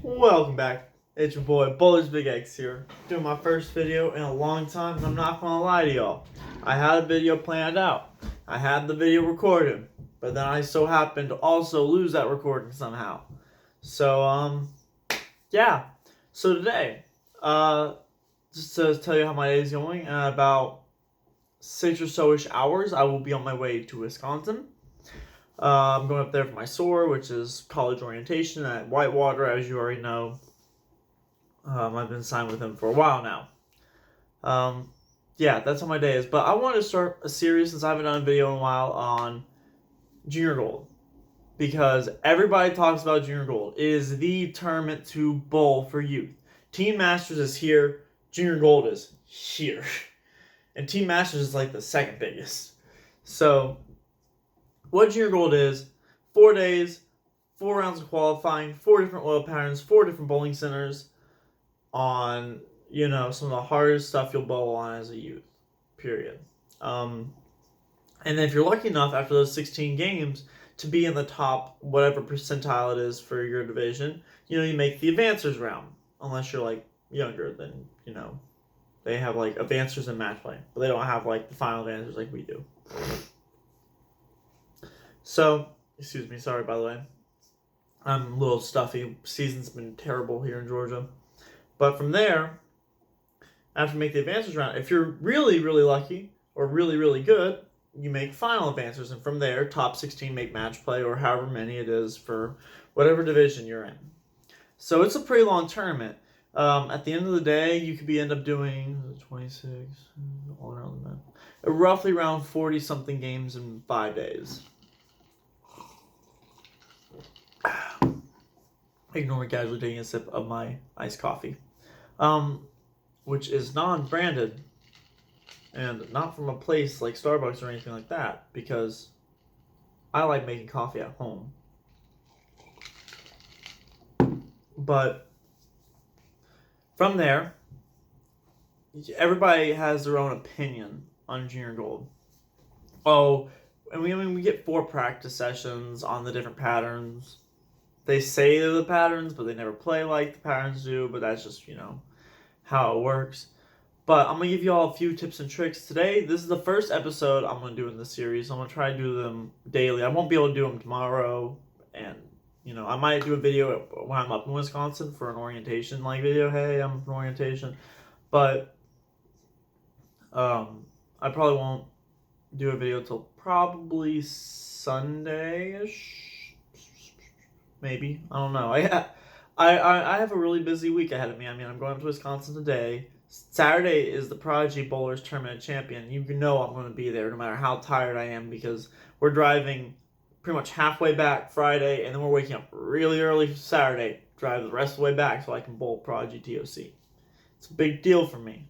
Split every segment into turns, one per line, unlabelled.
Welcome back. It's your boy Bowler's Big Eggs here, doing my first video in a long time, and I'm not gonna lie to y'all. I had a video planned out. I had the video recorded, but then I so happened to also lose that recording somehow. So, yeah. So today, just to tell you how my day is going, in about 6 or so-ish hours, I will be on my way to Wisconsin. I'm going up there for my SOAR, which is college orientation at Whitewater, as you already know. I've been signed with them for a while now. Yeah, that's how my day is. But I wanted to start a series, since I haven't done a video in a while, on Junior Gold. Because everybody talks about Junior Gold. It is the tournament to bowl for youth. Team Masters is here. Junior Gold is here. And Team Masters is like the second biggest. So what Junior Gold is: 4 days, 4 rounds of qualifying, 4 different oil patterns, 4 different bowling centers on, some of the hardest stuff you'll bowl on as a youth, period. And then if you're lucky enough after those 16 games to be in the top whatever percentile it is for your division, you make the advancers round. Unless you're like younger, then, they have like advancers and match play, but they don't have like the final advancers like we do. So, excuse me, sorry by the way. I'm a little stuffy. Season's been terrible here in Georgia. But from there, after you make the advancers round, if you're really, really lucky or really, really good, you make final advancers. And from there, top 16 make match play, or however many it is for whatever division you're in. So it's a pretty long tournament. At the end of the day, you could end up doing 26, all around the map, roughly around 40-something games in 5 days. Ignore me casually taking a sip of my iced coffee, which is non-branded and not from a place like Starbucks or anything like that, because I like making coffee at home. But from there, everybody has their own opinion on Junior Gold. Oh, and we get 4 practice sessions on the different patterns. They say they're the patterns, but they never play like the patterns do, but that's just, how it works. But I'm going to give you all a few tips and tricks today. This is the first episode I'm going to do in this series. I'm going to try to do them daily. I won't be able to do them tomorrow, and, I might do a video when I'm up in Wisconsin for an orientation video. Hey, I'm from orientation. But I probably won't do a video till probably Sunday-ish. Maybe. I don't know. I have a really busy week ahead of me. I'm going up to Wisconsin today. Saturday is the Prodigy Bowlers Tournament Champion. You know I'm going to be there no matter how tired I am, because we're driving pretty much halfway back Friday, and then we're waking up really early Saturday, drive the rest of the way back so I can bowl Prodigy TOC. It's a big deal for me.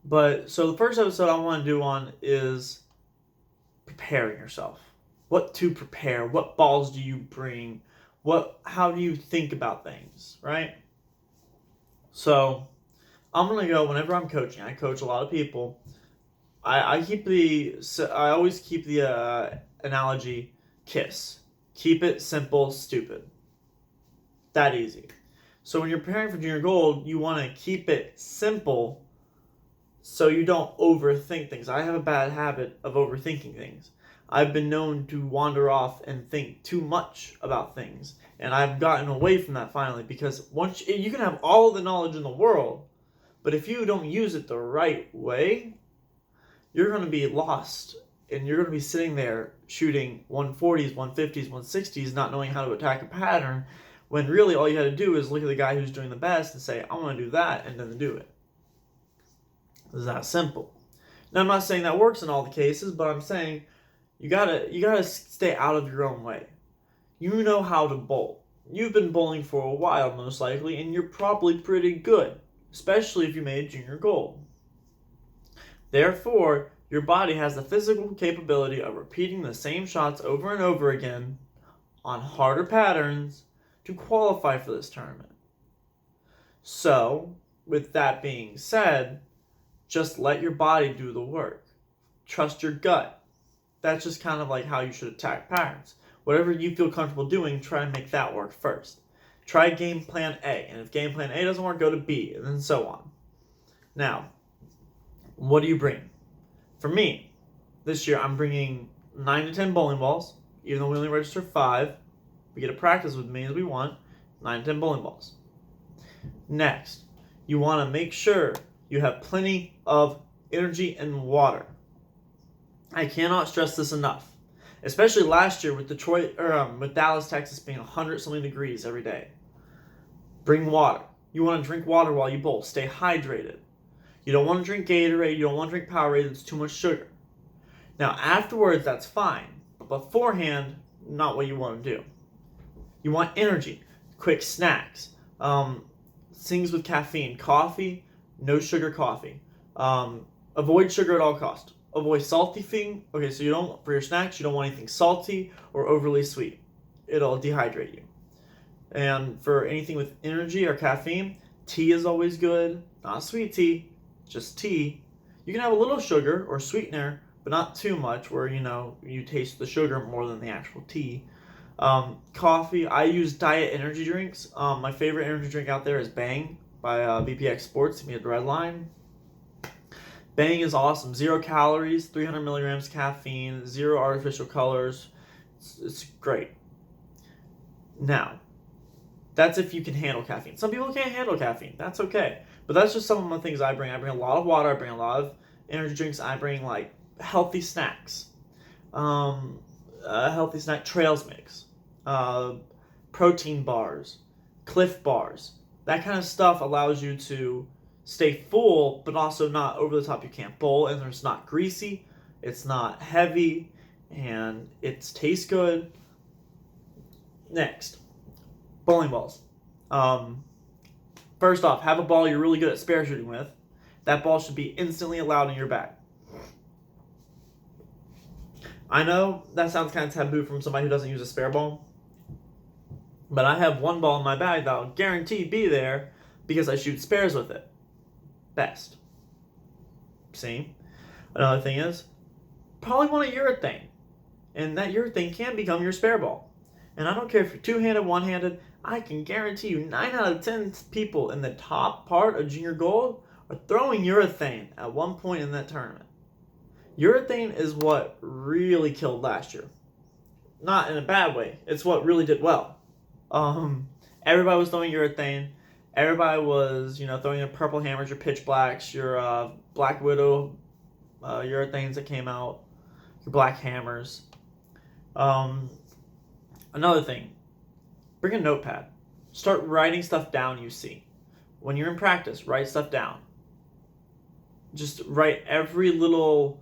But so the first episode I want to do on is preparing yourself. What to prepare? What balls do you bring? How do you think about things, right? So I'm gonna go whenever I'm coaching. I coach a lot of people. I always keep the analogy KISS. Keep it simple, stupid. That easy. So when you're preparing for Junior Gold, you want to keep it simple so you don't overthink things. I have a bad habit of overthinking things. I've been known to wander off and think too much about things, and I've gotten away from that finally, because once you can have all the knowledge in the world, but if you don't use it the right way, you're going to be lost, and you're going to be sitting there shooting 140s, 150s, 160s, not knowing how to attack a pattern, when really all you had to do is look at the guy who's doing the best and say, I want to do that, and then do it. It's that simple. Now, I'm not saying that works in all the cases, but I'm saying you gotta stay out of your own way. You know how to bowl. You've been bowling for a while, most likely, and you're probably pretty good, especially if you made Junior Gold. Therefore, your body has the physical capability of repeating the same shots over and over again on harder patterns to qualify for this tournament. So, with that being said, just let your body do the work. Trust your gut. That's just kind of like how you should attack patterns. Whatever you feel comfortable doing, try and make that work first. Try game plan A, and if game plan A doesn't work, go to B, and then so on. Now, what do you bring? For me, this year I'm bringing 9 to 10 bowling balls, even though we only register 5. We get to practice with many as we want, 9 to 10 bowling balls. Next, you want to make sure you have plenty of energy and water. I cannot stress this enough. Especially last year with with Dallas, Texas being 100 something degrees every day. Bring water. You want to drink water while you bowl. Stay hydrated. You don't want to drink Gatorade. You don't want to drink Powerade. It's too much sugar. Now afterwards, that's fine. But beforehand, not what you want to do. You want energy. Quick snacks. Things with caffeine. Coffee. No sugar coffee. Avoid sugar at all costs. Avoid salty thing. Okay, so for your snacks, you don't want anything salty or overly sweet. It'll dehydrate you. And for anything with energy or caffeine, tea is always good. Not sweet tea, just tea. You can have a little sugar or sweetener, but not too much where, you taste the sugar more than the actual tea. Coffee, I use diet energy drinks. My favorite energy drink out there is Bang by VPX Sports. Give me a red line. Bang is awesome. 0 calories, 300 milligrams caffeine, 0 artificial colors. It's great. Now, that's if you can handle caffeine. Some people can't handle caffeine. That's okay. But that's just some of the things I bring. I bring a lot of water. I bring a lot of energy drinks. I bring healthy snacks. A healthy snack trails mix. Protein bars. Cliff bars. That kind of stuff allows you to stay full, but also not over the top. You can't bowl, and it's not greasy, it's not heavy, and it tastes good. Next, bowling balls. First off, have a ball you're really good at spare shooting with. That ball should be instantly allowed in your bag. I know that sounds kind of taboo from somebody who doesn't use a spare ball, but I have one ball in my bag that I'll guarantee be there because I shoot spares with it. Best. See? Another thing is, probably want a urethane. And that urethane can become your spare ball. And I don't care if you're two-handed, one-handed, I can guarantee you 9 out of 10 people in the top part of Junior Gold are throwing urethane at one point in that tournament. Urethane is what really killed last year. Not in a bad way. It's what really did well. Everybody was throwing urethane. Everybody was, throwing your Purple Hammers, your Pitch Blacks, your Black Widow urethanes that came out, your Black Hammers. Another thing, bring a notepad. Start writing stuff down you see. When you're in practice, write stuff down. Just write every little,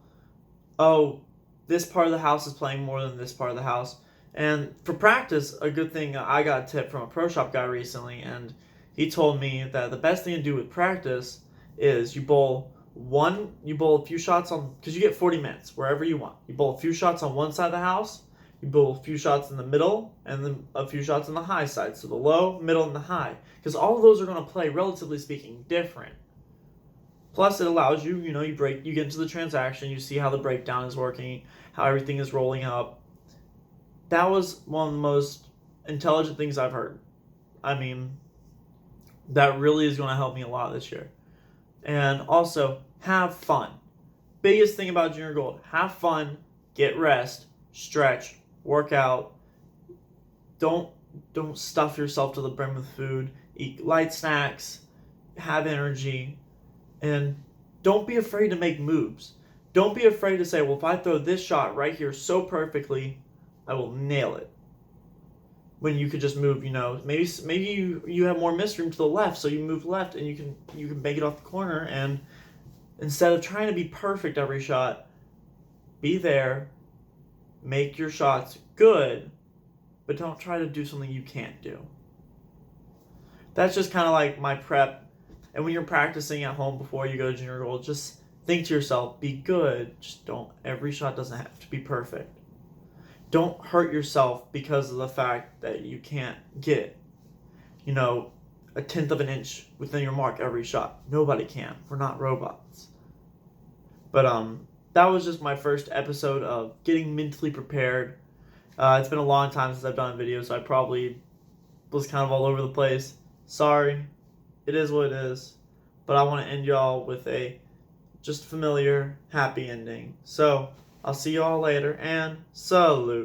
this part of the house is playing more than this part of the house. And for practice, a good thing, I got a tip from a pro shop guy recently, and he told me that the best thing to do with practice is you bowl a few shots on, because you get 40 minutes wherever you want. You bowl a few shots on one side of the house, you bowl a few shots in the middle, and then a few shots on the high side. So the low, middle, and the high. Because all of those are going to play, relatively speaking, different. Plus, it allows you, you get into the transaction, you see how the breakdown is working, how everything is rolling up. That was one of the most intelligent things I've heard. I mean, that really is going to help me a lot this year. And also, have fun. Biggest thing about Junior Gold, have fun, get rest, stretch, work out. Don't stuff yourself to the brim with food. Eat light snacks, have energy, and don't be afraid to make moves. Don't be afraid to say, well, if I throw this shot right here so perfectly, I will nail it. When you could just move, maybe you have more miss room to the left, so you move left and you can make it off the corner. And instead of trying to be perfect every shot, be there, make your shots good, but don't try to do something you can't do. That's just kind of like my prep. And when you're practicing at home before you go to Junior Gold, just think to yourself, be good. Just every shot doesn't have to be perfect. Don't hurt yourself because of the fact that you can't get, a tenth of an inch within your mark every shot. Nobody can. We're not robots. But that was just my first episode of getting mentally prepared. It's been a long time since I've done a video, so I probably was kind of all over the place. Sorry. It is what it is. But I want to end y'all with a just familiar, happy ending. So, I'll see y'all later, and salute.